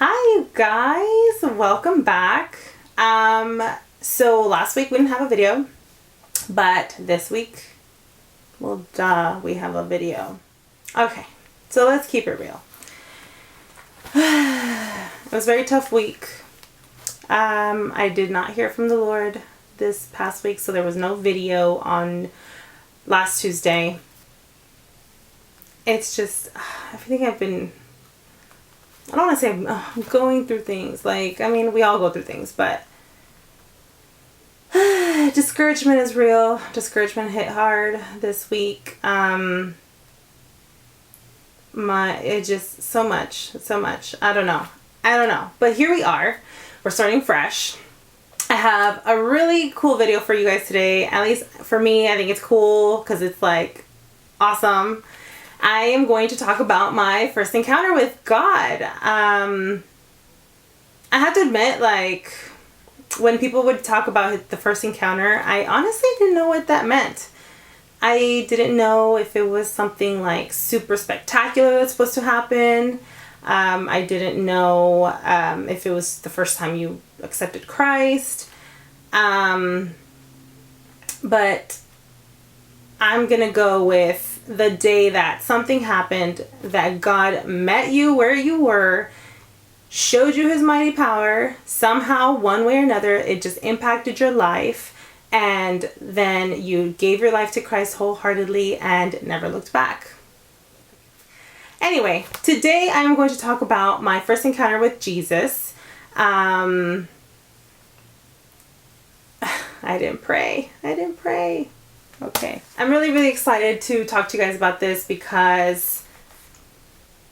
Hi you guys, welcome back. So last week we didn't have a video, but this week, well we have a video. Okay, so let's keep it real. It was a very tough week. I did not hear from the Lord this past week, so there was no video on last Tuesday. It's just, I think I've been, I don't want to say I'm going through things. Like, I mean, we all go through things, but discouragement is real. Discouragement hit hard this week. It just so much. I don't know. But here we are. We're starting fresh. I have a really cool video for you guys today. At least for me, I think it's cool because it's like awesome. I am going to talk about my first encounter with God. I have to admit, like, when people would talk about the first encounter, I honestly didn't know what that meant. I didn't know if it was something like super spectacular that's supposed to happen. I didn't know if it was the first time you accepted Christ. But I'm going to go with the day that something happened, that God met you where you were, showed you his mighty power, somehow, one way or another, it just impacted your life, and then you gave your life to Christ wholeheartedly and never looked back. Anyway, today I'm going to talk about my first encounter with Jesus. I didn't pray. Okay. I'm really excited to talk to you guys about this because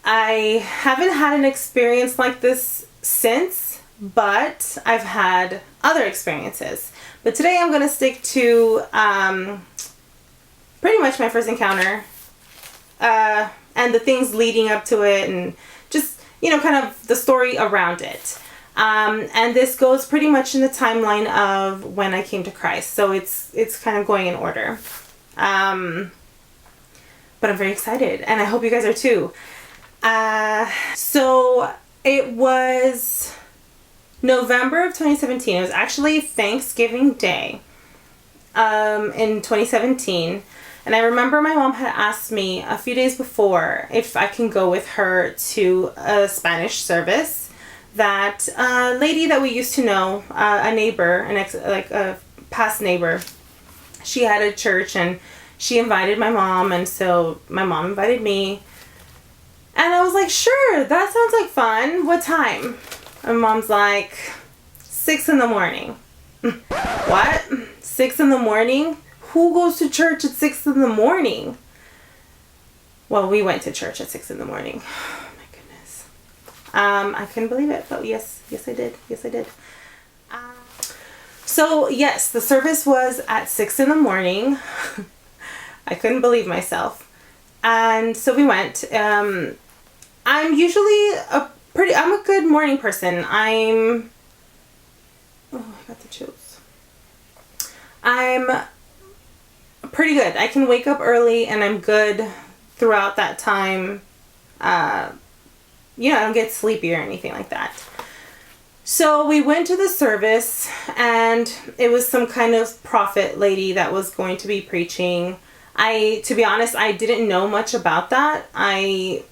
I haven't had an experience like this since, but I've had other experiences. But today I'm going to stick to pretty much my first encounter and the things leading up to it, and just, kind of the story around it. And this goes pretty much in the timeline of when I came to Christ. So it's kind of going in order. But I'm very excited, and I hope you guys are too. So it was November of 2017. It was actually Thanksgiving Day in 2017. And I remember my mom had asked me a few days before if I can go with her to a Spanish service that a lady that we used to know, a neighbor, a past neighbor, she had a church and she invited my mom, and so my mom invited me. And I was like, sure, that sounds like fun. What time? And mom's like, 6 in the morning. What? 6 in the morning? Who goes to church at 6 in the morning? Well, we went to church at 6 in the morning. Oh my goodness. I couldn't believe it, but yes I did. So yes, the service was at 6 in the morning. I couldn't believe myself. And so we went. I'm usually I'm a good morning person. I got the chills. I'm pretty good. I can wake up early and I'm good throughout that time. I don't get sleepy or anything like that. So we went to the service, and it was some kind of prophet lady that was going to be preaching. To be honest, I didn't know much about that. I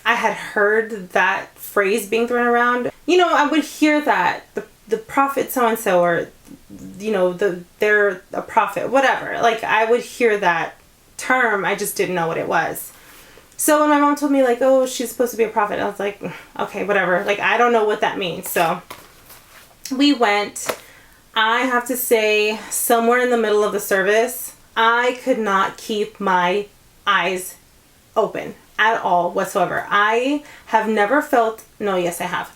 had heard that phrase being thrown around. I would hear that the prophet so-and-so, or they're a prophet, whatever. Like, I would hear that term. I just didn't know what it was. So when my mom told me, like, oh, she's supposed to be a prophet, I was like, okay, whatever. Like, I don't know what that means. So we went. I have to say, somewhere in the middle of the service, I could not keep my eyes open at all whatsoever. I have never felt, yes, I have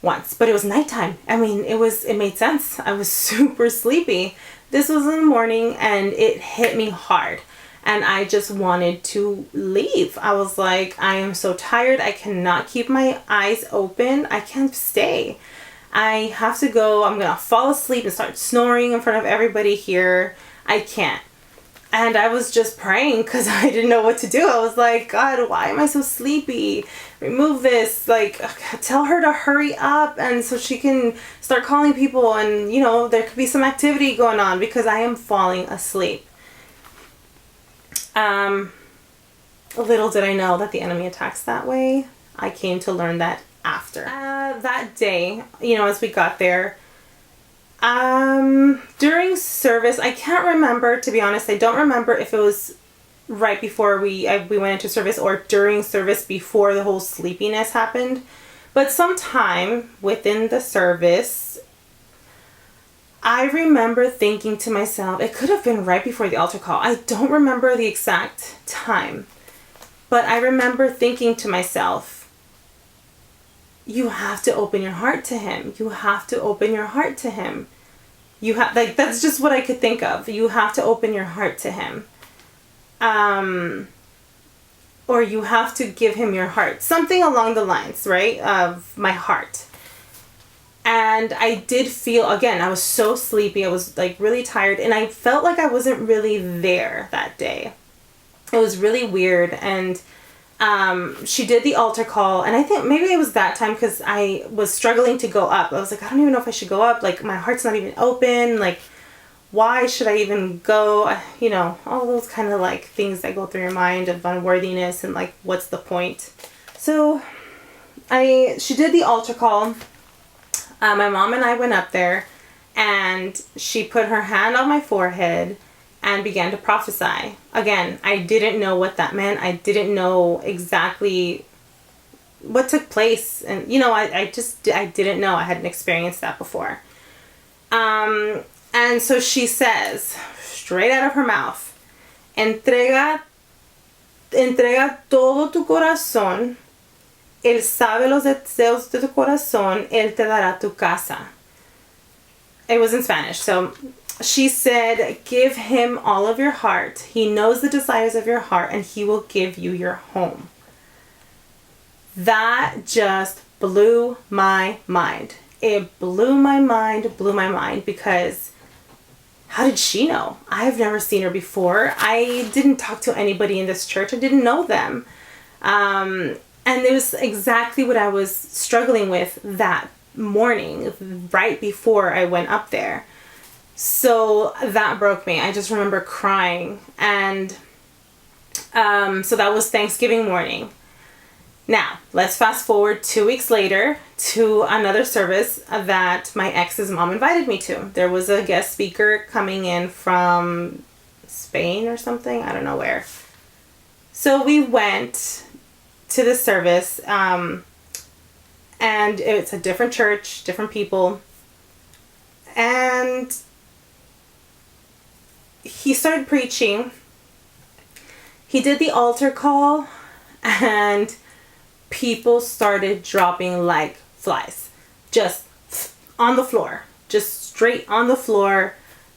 once, but it was nighttime. I mean, it made sense. I was super sleepy. This was in the morning, and it hit me hard. And I just wanted to leave. I was like, I am so tired. I cannot keep my eyes open. I can't stay. I have to go. I'm going to fall asleep and start snoring in front of everybody here. I can't. And I was just praying because I didn't know what to do. I was like, God, why am I so sleepy? Remove this. Like, tell her to hurry up and so she can start calling people and, you know, there could be some activity going on because I am falling asleep. Little did I know that the enemy attacks that way. I came to learn that after. That day, you know, as we got there, during service, I can't remember, to be honest. I don't remember if it was right before we went into service or during service before the whole sleepiness happened. But sometime within the service, I remember thinking to myself, it could have been right before the altar call. I don't remember the exact time. But I remember thinking to myself, you have to open your heart to him. You have to open your heart to him. You have, like, that's just what I could think of. You have to open your heart to him. Or you have to give him your heart. Something along the lines, right, of my heart. And I did feel, again, I was so sleepy. I was, like, really tired. And I felt like I wasn't really there that day. It was really weird. And she did the altar call. And I think maybe it was that time because I was struggling to go up. I was like, I don't even know if I should go up. Like, my heart's not even open. Like, why should I even go? You know, all those kind of, like, things that go through your mind of unworthiness and, like, what's the point? So she did the altar call. My mom and I went up there and she put her hand on my forehead and began to prophesy. Again, I didn't know what that meant. I didn't know exactly what took place. And, you know, I didn't know. I hadn't experienced that before. And so she says, straight out of her mouth, entrega todo tu corazón. Él sabe los deseos de tu corazón. Él te dará tu casa. It was in Spanish. So she said, give him all of your heart. He knows the desires of your heart and he will give you your home. That just blew my mind. It blew my mind because how did she know? I've never seen her before. I didn't talk to anybody in this church. I didn't know them. And it was exactly what I was struggling with that morning, right before I went up there. So that broke me. I just remember crying. And so that was Thanksgiving morning. Now, let's fast forward 2 weeks later to another service that my ex's mom invited me to. There was a guest speaker coming in from Spain or something. I don't know where. So we went to the service, and it's a different church, different people. And he started preaching. He did the altar call, and people started dropping like flies, just on the floor, just straight on the floor.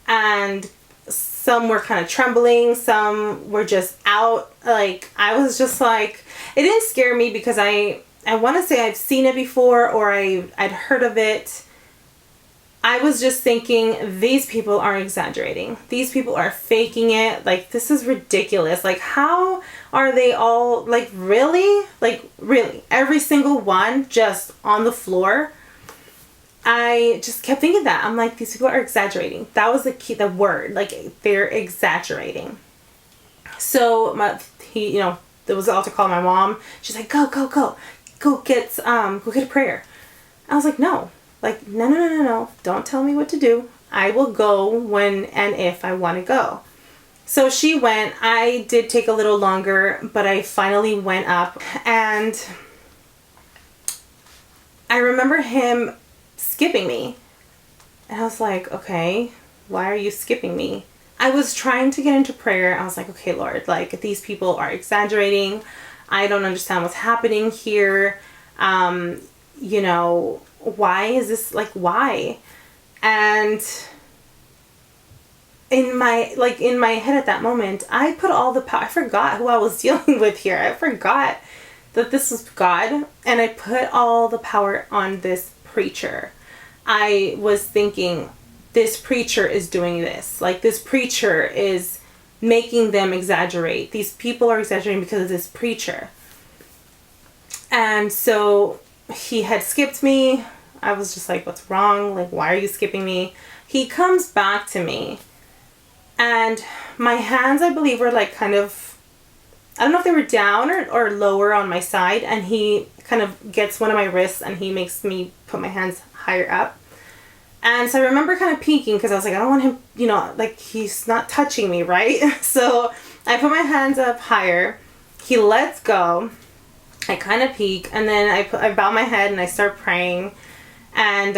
And some were kind of trembling, some were just out. Like, I was just like, it didn't scare me because I want to say I've seen it before or I'd heard of it. I was just thinking, these people are exaggerating. These people are faking it. Like, this is ridiculous. Like, how are they all, like, really? Like, really? Every single one just on the floor? I just kept thinking that. I'm like, these people are exaggerating. That was the word. Like, they're exaggerating. So, there was an altar call. My mom, she's like, go get a prayer. I was like, no. Like, no. Don't tell me what to do. I will go when and if I want to go. So she went. I did take a little longer, but I finally went up. And I remember him skipping me. And I was like, okay, why are you skipping me? I was trying to get into prayer. I was like, okay, Lord, like, these people are exaggerating. I don't understand what's happening here. Why is this, like, why? And in my head at that moment, I put all the power, I forgot who I was dealing with here. I forgot that this was God, and I put all the power on this preacher. I was thinking, this preacher is doing this. Like, this preacher is making them exaggerate. These people are exaggerating because of this preacher. And so he had skipped me. I was just like, what's wrong? Like, why are you skipping me? He comes back to me, and my hands, I believe, were like kind of, I don't know if they were down or lower on my side, and he kind of gets one of my wrists and he makes me put my hands higher up. And so I remember kind of peeking because I was like, I don't want him, you know, like he's not touching me, right? So I put my hands up higher. He lets go. I kind of peek, and then I bow my head and I start praying. And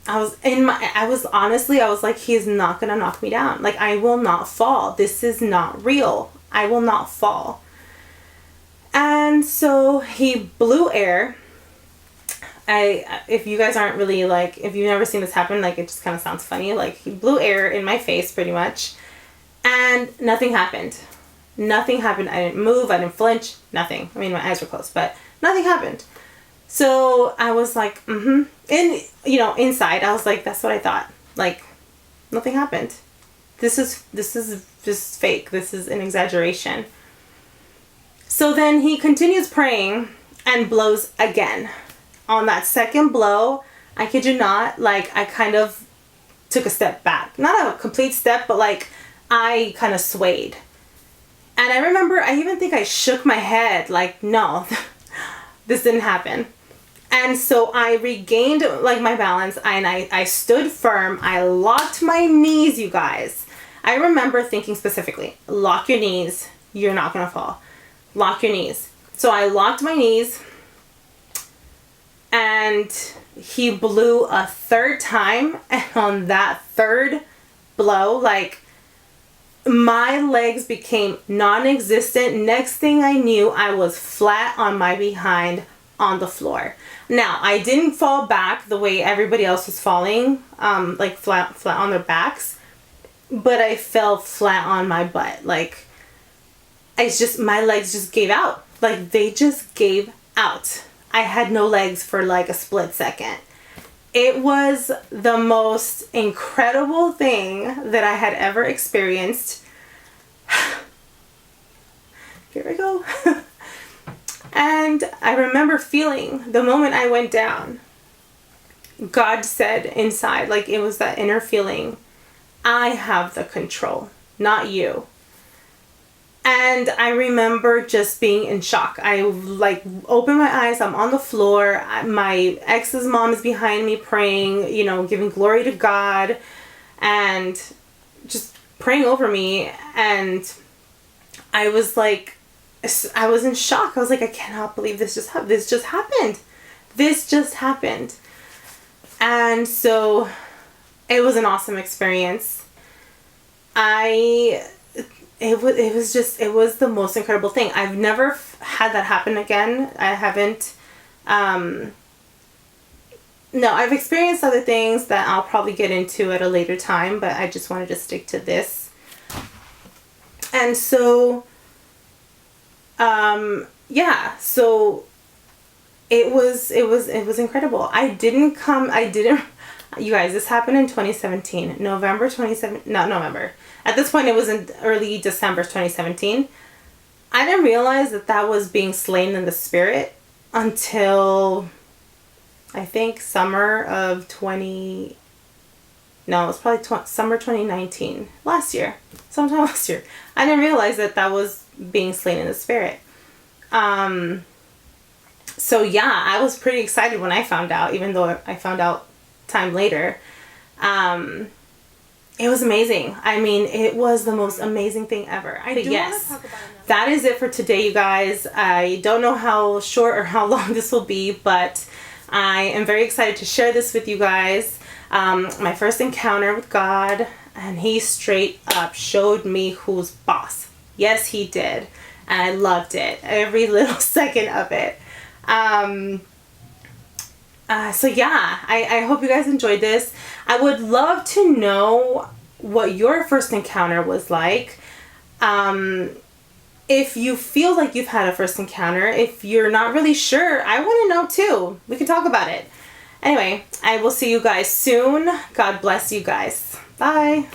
I was like, he's not gonna knock me down. Like, I will not fall. This is not real. I will not fall. And so he blew air. If you guys aren't really like, if you've never seen this happen, like, it just kind of sounds funny. Like, he blew air in my face pretty much, and nothing happened. Nothing happened. I didn't move. I didn't flinch. Nothing. I mean, my eyes were closed, but nothing happened. So I was like, And, you know, inside, I was like, that's what I thought. Like, nothing happened. This is just fake. This is an exaggeration. So then he continues praying and blows again. On that second blow, I kid you not, like, I kind of took a step back. Not a complete step, but like, I kind of swayed. And I remember, I even think I shook my head, like, no, this didn't happen. And so I regained, like, my balance, and I stood firm. I locked my knees, you guys. I remember thinking specifically, lock your knees. You're not going to fall. Lock your knees. So I locked my knees, and he blew a third time. And on that third blow, like, my legs became non-existent. Next thing I knew, I was flat on my behind on the floor. Now, I didn't fall back the way everybody else was falling, like flat on their backs, but I fell flat on my butt. Like, my legs just gave out. Like, they just gave out. I had no legs for like a split second. It was the most incredible thing that I had ever experienced. Here we go. And I remember feeling the moment I went down, God said inside, like, it was that inner feeling, I have the control, not you. And I remember just being in shock. I like opened my eyes. I'm on the floor. My ex's mom is behind me praying, you know, giving glory to God and just praying over me. And I was like, I was in shock. I was like, I cannot believe this just happened. This just happened. This just happened. And so it was an awesome experience. It was the most incredible thing. I've never had that happen again. I haven't, no, I've experienced other things that I'll probably get into at a later time, but I just wanted to stick to this. And so, yeah, so it was incredible. You guys, this happened in 2017, not November. At this point, it was in early December 2017. I didn't realize that was being slain in the spirit until, I think, summer 2019. Sometime last year. I didn't realize that was being slain in the spirit. So yeah, I was pretty excited when I found out, even though I found out time later. It was amazing. I mean, it was the most amazing thing ever. Yes, that is it for today, you guys. I don't know how short or how long this will be, but I am very excited to share this with you guys. My first encounter with God, and he straight up showed me who's boss. Yes, he did. And I loved it. Every little second of it. So yeah, I hope you guys enjoyed this. I would love to know what your first encounter was like. If you feel like you've had a first encounter, if you're not really sure, I want to know too. We can talk about it. Anyway, I will see you guys soon. God bless you guys. Bye.